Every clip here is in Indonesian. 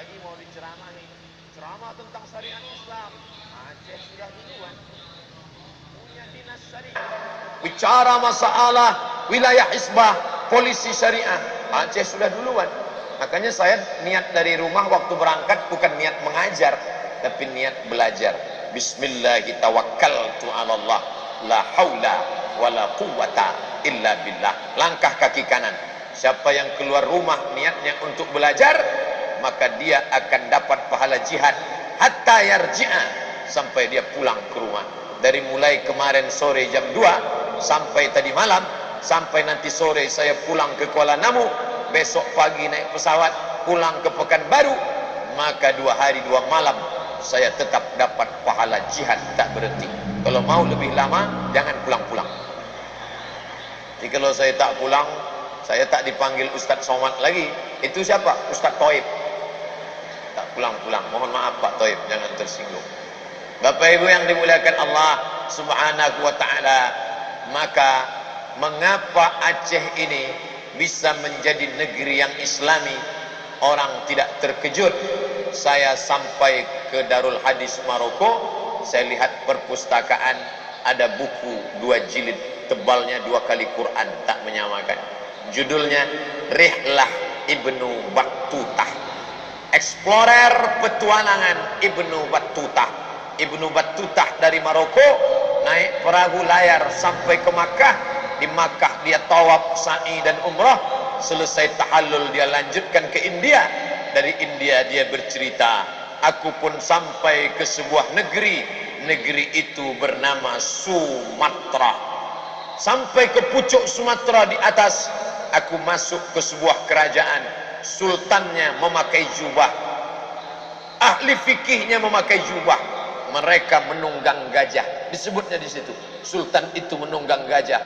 lagi mau diceramahi, ceramah tentang syariat Islam. Aceh sudah duluan punya dinas syariah. Bicara masalah wilayah hisbah, polisi syariah, Aceh sudah duluan. Makanya saya niat dari rumah waktu berangkat bukan niat mengajar, tapi niat belajar. Bismillahi tawakkaltu 'ala Allah, la haula wala quwwata illa billah. Langkah kaki kanan. Siapa yang keluar rumah niatnya untuk belajar, maka dia akan dapat pahala jihad hatta yarji'a, sampai dia pulang ke rumah. Dari mulai kemarin sore jam 2 sampai tadi malam, sampai nanti sore saya pulang ke Kuala Namu, besok pagi naik pesawat pulang ke Pekanbaru, maka 2 hari 2 malam saya tetap dapat pahala jihad tak berhenti. Kalau mau lebih lama jangan pulang-pulang. Jadi kalau saya tak pulang, saya tak dipanggil Ustadz Somad lagi. Itu siapa? Ustadz Toib. Tak pulang-pulang. Mohon maaf Pak Toib, jangan tersinggung. Bapak Ibu yang dimuliakan Allah Subhanahu wa ta'ala, maka mengapa Aceh ini bisa menjadi negeri yang islami? Orang tidak terkejut. Saya sampai ke Darul Hadis Maroko, saya lihat perpustakaan, ada buku 2 jilid, tebalnya 2 kali Quran, tak menyamakan. Judulnya Rihlah Ibnu Battutah, Explorer Petualangan Ibnu Battutah. Ibnu Battutah dari Maroko naik perahu layar sampai ke Makkah. Di Makkah dia tawaf, sa'i dan umrah. Selesai tahallul dia lanjutkan ke India. Dari India dia bercerita, aku pun sampai ke sebuah negeri. Negeri itu bernama Sumatra. Sampai ke pucuk Sumatera di atas, aku masuk ke sebuah kerajaan. Sultannya memakai jubah, ahli fikihnya memakai jubah. Mereka menunggang gajah. Disebutnya di situ, sultan itu menunggang gajah.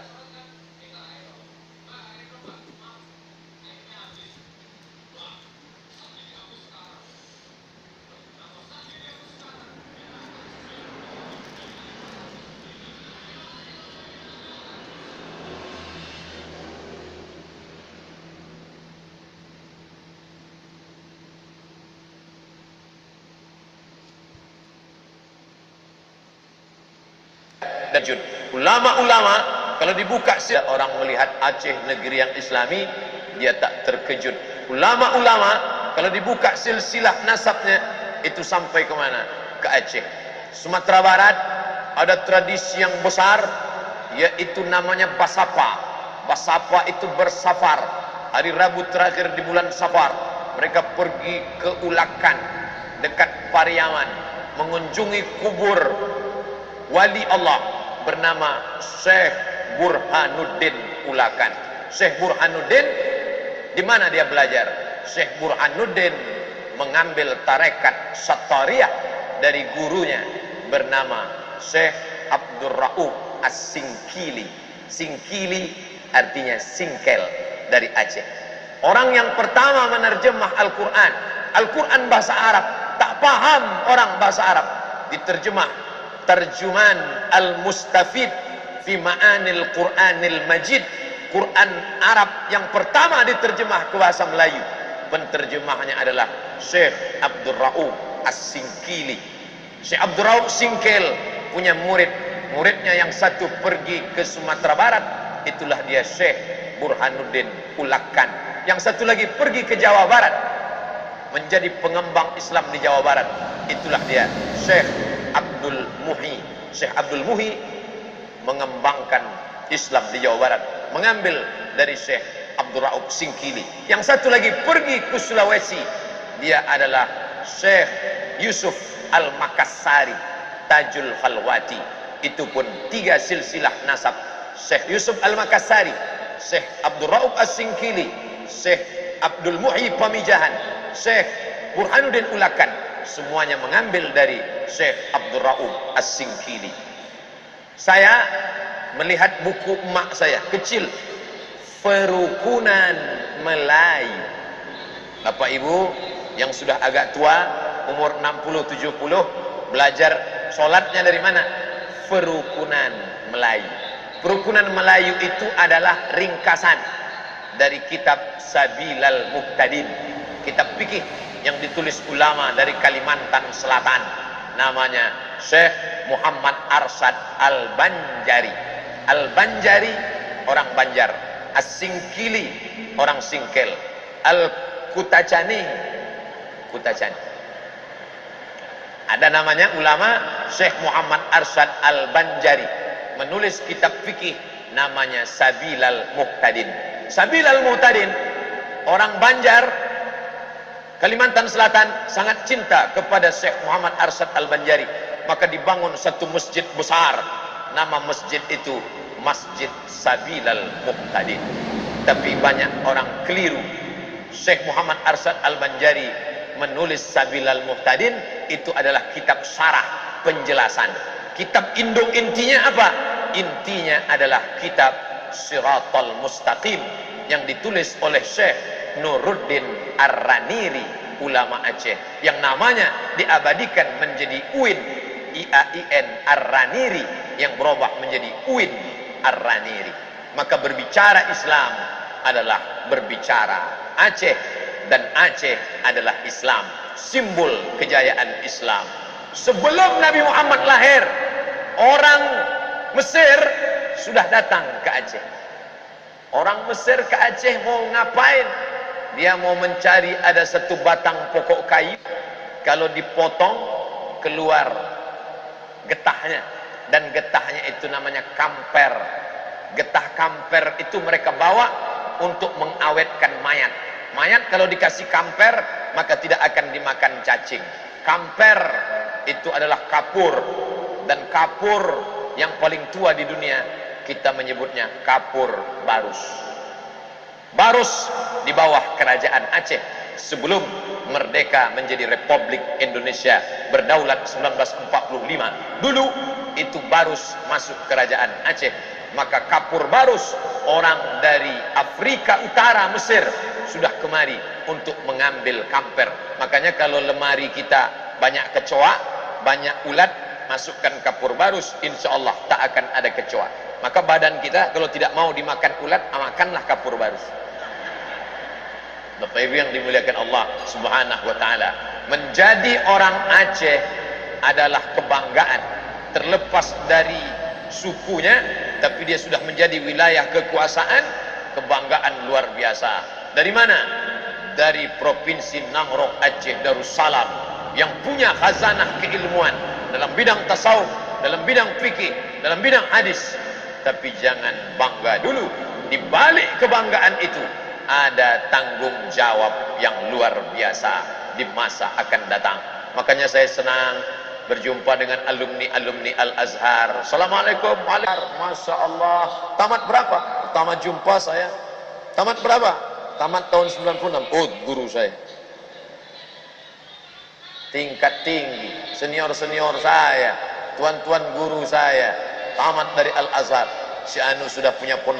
Dan ulama-ulama kalau dibuka orang melihat Aceh negeri yang islami, dia tak terkejut. Ulama-ulama kalau dibuka silsilah nasabnya, itu sampai ke mana? Ke Aceh. Sumatera Barat ada tradisi yang besar, yaitu namanya Basapa. Basapa itu bersafar. Hari Rabu terakhir di bulan Safar, mereka pergi ke Ulakan dekat Pariaman, mengunjungi kubur wali Allah bernama Syekh Burhanuddin Ulakan. Syekh Burhanuddin, di mana dia belajar? Syekh Burhanuddin mengambil tarekat Sattariyah dari gurunya bernama Syekh Abdul Rauf As-Singkili. Singkili artinya singkel, dari Aceh. Orang yang pertama menerjemah Al-Quran. Al-Quran bahasa Arab, tak paham orang bahasa Arab, diterjemah Terjuman Al-Mustafid fi Ma'anil Quranil Majid. Quran Arab yang pertama diterjemah ke bahasa Melayu. Penterjemahnya adalah Syekh Abdul Rauf As-Singkili. Syekh Abdul Rauf Singkel punya murid. Muridnya yang satu pergi ke Sumatera Barat, itulah dia Syekh Burhanuddin Ulakan. Yang satu lagi pergi ke Jawa Barat, menjadi pengembang Islam di Jawa Barat, itulah dia Syekh Abdul Muhi. Syekh Abdul Muhi mengembangkan Islam di Jawa Barat, mengambil dari Syekh Abdul Rauf Singkili. Yang satu lagi pergi ke Sulawesi, dia adalah Syekh Yusuf Al-Makassari Tajul Khalwati. Itu pun 3 silsilah nasab: Syekh Yusuf Al-Makassari, Syekh Abdul Rauf As-Singkili, Syekh Abdul Muhi Pamijahan, Syekh Burhanuddin Ulakan. Semuanya mengambil dari Syekh Abdul Rauf As-Singkili. Saya melihat buku emak saya kecil, Perukunan Melayu. Bapak Ibu yang sudah agak tua, umur 60-70, belajar sholatnya dari mana? Perukunan Melayu. Perukunan Melayu itu adalah ringkasan dari kitab Sabilal Muhtadin, kitab fikih yang ditulis ulama dari Kalimantan Selatan, namanya Syekh Muhammad Arsyad Al-Banjari. Al-Banjari orang Banjar, As-Singkili orang Singkel, Al-Kutacani Kutacani. Ada namanya ulama Syekh Muhammad Arsyad Al-Banjari menulis kitab fikih namanya Sabilal Muhtadin. Sabilal Muhtadin orang Banjar Kalimantan Selatan sangat cinta kepada Syekh Muhammad Arsyad Al-Banjari, maka dibangun satu masjid besar, nama masjid itu Masjid Sabilal Muhtadin. Tapi banyak orang keliru. Syekh Muhammad Arsyad Al-Banjari menulis Sabilal Muhtadin itu adalah kitab syarah penjelasan. Kitab induk intinya apa? Intinya adalah kitab Siratal Mustaqim yang ditulis oleh Syekh Nuruddin Ar-Raniri, ulama Aceh, yang namanya diabadikan menjadi UIN IAIN Ar-Raniri yang berubah menjadi UIN Ar-Raniri. Maka berbicara Islam adalah berbicara Aceh, dan Aceh adalah Islam, simbol kejayaan Islam. Sebelum Nabi Muhammad lahir, orang Mesir sudah datang ke Aceh. Orang Mesir ke Aceh mau ngapain? Dia mau mencari ada satu batang pokok kayu, kalau dipotong keluar getahnya, dan getahnya itu namanya kamper. Getah kamper itu mereka bawa untuk mengawetkan mayat. Mayat kalau dikasih kamper maka tidak akan dimakan cacing. Kamper itu adalah kapur, dan kapur yang paling tua di dunia kita menyebutnya kapur Barus. Barus di bawah kerajaan Aceh sebelum merdeka menjadi Republik Indonesia berdaulat 1945. Dulu itu Barus masuk kerajaan Aceh, maka kapur Barus orang dari Afrika Utara Mesir sudah kemari untuk mengambil kamper. Makanya kalau lemari kita banyak kecoa, banyak ulat, masukkan kapur Barus, insya Allah tak akan ada kecoa. Maka badan kita kalau tidak mau dimakan ulat, makanlah kapur Barus. Bapak Ibu yang dimuliakan Allah Subhanahu wa taala, menjadi orang Aceh adalah kebanggaan, terlepas dari sukunya, tapi dia sudah menjadi wilayah kekuasaan, kebanggaan luar biasa. Dari mana? Dari provinsi Nangrok Aceh Darussalam yang punya khazanah keilmuan dalam bidang tasawuf, dalam bidang fikih, dalam bidang hadis. Tapi jangan bangga dulu, di balik kebanggaan itu ada tanggung jawab yang luar biasa di masa akan datang. Makanya saya senang berjumpa dengan alumni Al-Azhar. Assalamualaikum. Masya Allah. Tamat berapa? Pertama jumpa saya. Tamat berapa? Tamat tahun 96. Oh, guru saya. Tingkat tinggi. Senior-senior saya. Tuan-tuan guru saya. Tamat dari Al-Azhar. Si Anu sudah punya pondok